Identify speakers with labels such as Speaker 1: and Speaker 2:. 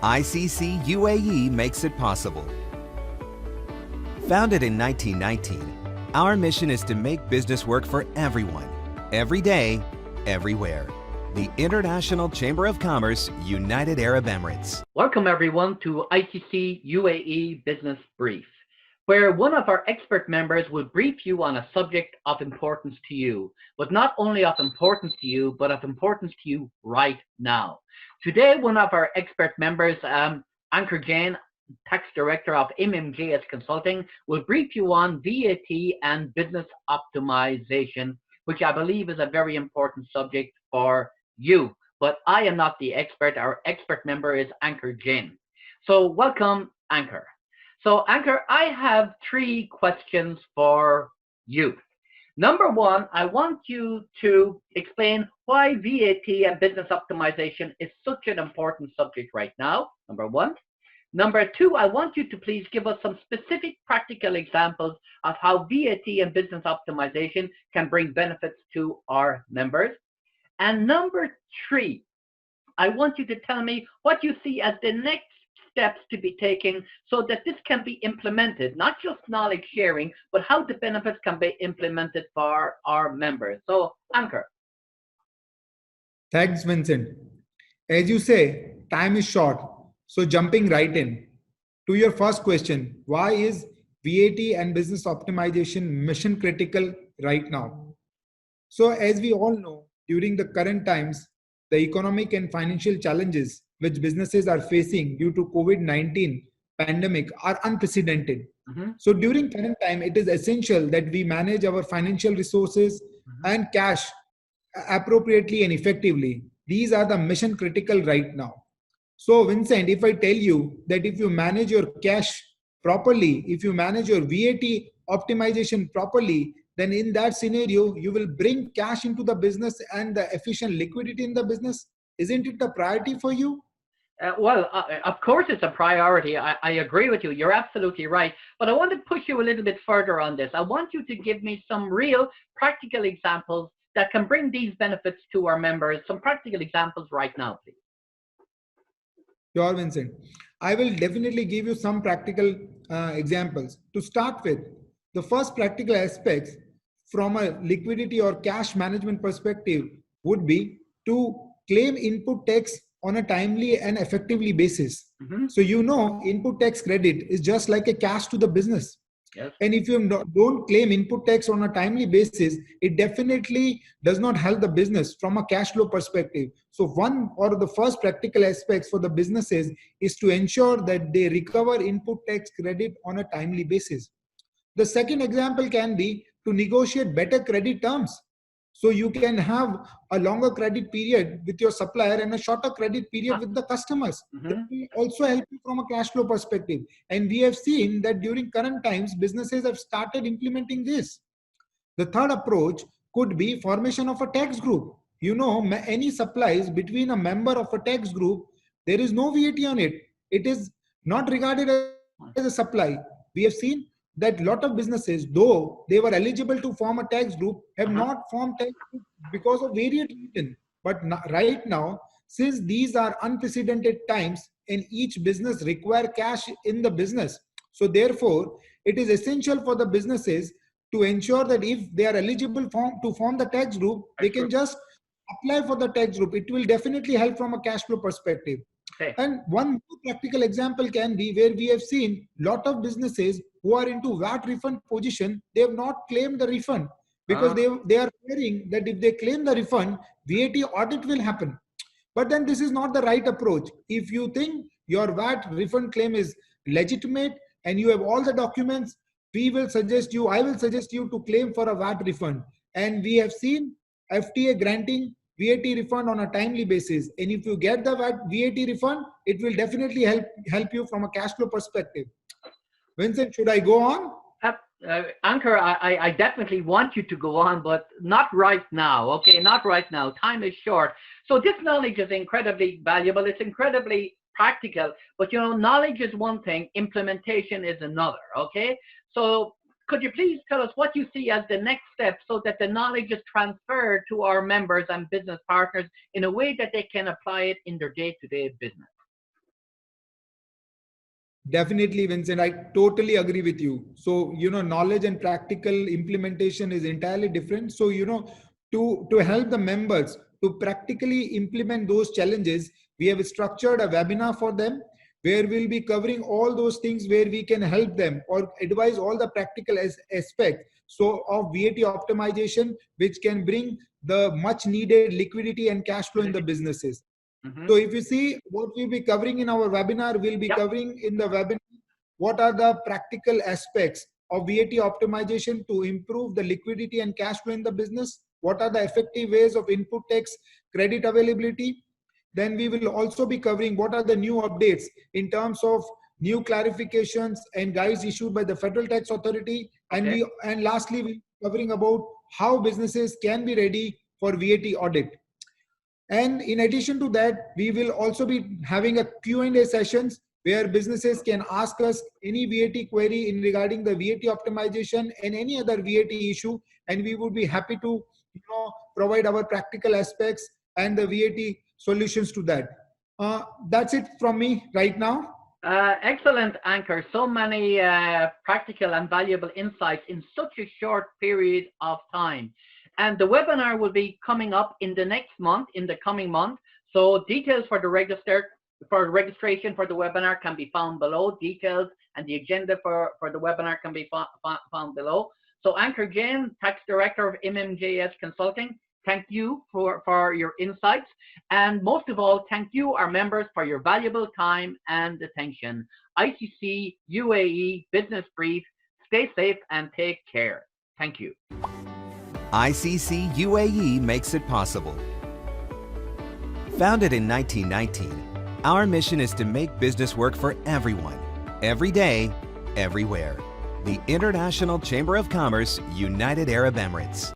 Speaker 1: ICC UAE makes it possible. Founded in 1919, our mission is to make business work for everyone, every day, everywhere. The International Chamber of Commerce, United Arab Emirates.
Speaker 2: Welcome everyone to ICC UAE Business Brief, where one of our expert members will brief you on a subject of importance to you, but not only of importance to you, but of importance to you right now. Today, one of our expert members, Ankur Jain, Tax Director of MMJS Consulting, will brief you on VAT and business optimization, which I believe is a very important subject for you. But I am not the expert. Our expert member is Ankur Jain. So welcome, Ankur. So Ankur, I have 3 questions for you. Number 1, I want you to explain why VAT and business optimization is such an important subject right now, number 1. Number 2, I want you to please give us some specific practical examples of how VAT and business optimization can bring benefits to our members. And number 3, I want you to tell me what you see as the next steps to be taken so that this can be implemented, not just knowledge sharing, but how the benefits can be implemented for our members. So, Ankur.
Speaker 3: Thanks, Vincent. As you say, time is short. So jumping right in. To your first question, why is VAT and business optimization mission critical right now? So as we all know, during the current times, the economic and financial challenges which businesses are facing due to COVID-19 pandemic are unprecedented. So during current time, it is essential that we manage our financial resources and cash appropriately and effectively. These are the mission critical right now. So Vincent, if I tell you that if you manage your cash properly, if you manage your VAT optimization properly, then in that scenario, you will bring cash into the business and the efficient liquidity in the business. Isn't it a priority for you?
Speaker 2: Of course it's a priority. I agree with you. You're absolutely right. But I want to push you a little bit further on this. I want you to give me some real practical examples that can bring these benefits to our members. Some practical examples right now, please.
Speaker 3: Sure, Vincent. I will definitely give you some practical examples. To start with, the first practical aspects from a liquidity or cash management perspective would be to claim input tax on a timely and effectively basis. So input tax credit is just like a cash to the business.
Speaker 2: Yes.
Speaker 3: And if you don't claim input tax on a timely basis, it definitely does not help the business from a cash flow perspective. So one or the first practical aspects for the businesses is to ensure that they recover input tax credit on a timely basis. The second example can be to negotiate better credit terms. So you can have a longer credit period with your supplier and a shorter credit period with the customers. That will also help you from a cash flow perspective. And we have seen that during current times, businesses have started implementing this. The third approach could be formation of a tax group. Any supplies between a member of a tax group, there is no VAT on it. It is not regarded as a supply. We have seen that a lot of businesses, though they were eligible to form a tax group, have not formed tax group because of various reasons. But right now, since these are unprecedented times and each business require cash in the business, so therefore, it is essential for the businesses to ensure that if they are eligible to form the tax group, they can just apply for the tax group. It will definitely help from a cash flow perspective.
Speaker 2: Okay.
Speaker 3: And one more practical example can be where we have seen a lot of businesses who are into VAT refund position, they have not claimed the refund because they are fearing that if they claim the refund, VAT audit will happen. But then this is not the right approach. If you think your VAT refund claim is legitimate and you have all the documents, I will suggest you to claim for a VAT refund. And we have seen FTA granting VAT refund on a timely basis. And if you get the VAT refund, it will definitely help you from a cash flow perspective. Vincent, should I go on?
Speaker 2: Ankur, I definitely want you to go on, but not right now. Okay, not right now. Time is short. So this knowledge is incredibly valuable. It's incredibly practical, but knowledge is one thing, implementation is another. Okay, so could you please tell us what you see as the next step so that the knowledge is transferred to our members and business partners in a way that they can apply it in their day-to-day business?
Speaker 3: Definitely, Vincent. I totally agree with you. So, knowledge and practical implementation is entirely different. So, to help the members to practically implement those challenges, we have structured a webinar for them where we'll be covering all those things where we can help them or advise all the practical aspects so of VAT optimization, which can bring the much needed liquidity and cash flow in the businesses. So if you see what we'll be covering in our webinar, we'll be
Speaker 2: Yep.
Speaker 3: covering in the webinar what are the practical aspects of VAT optimization to improve the liquidity and cash flow in the business. What are the effective ways of input tax credit availability? Then we will also be covering what are the new updates in terms of new clarifications and guides issued by the Federal Tax Authority.
Speaker 2: Okay.
Speaker 3: And lastly, we'll be covering about how businesses can be ready for VAT audit. And in addition to that, we will also be having a Q&A sessions where businesses can ask us any VAT query in regarding the VAT optimization and any other VAT issue, and we would be happy to provide our practical aspects and the VAT solutions to that. That's it from me right now.
Speaker 2: Excellent, Ankur. So many practical and valuable insights in such a short period of time. And the webinar will be coming up in the next month, in the coming month. So details for the registration for the webinar can be found below. Details and the agenda for the webinar can be found below. So Ankur Jain, Tax Director of MMJS Consulting, thank you for your insights. And most of all, thank you, our members, for your valuable time and attention. ICC UAE Business Brief. Stay safe and take care. Thank you.
Speaker 1: ICC UAE makes it possible. Founded in 1919, our mission is to make business work for everyone, every day, everywhere. The International Chamber of Commerce, United Arab Emirates.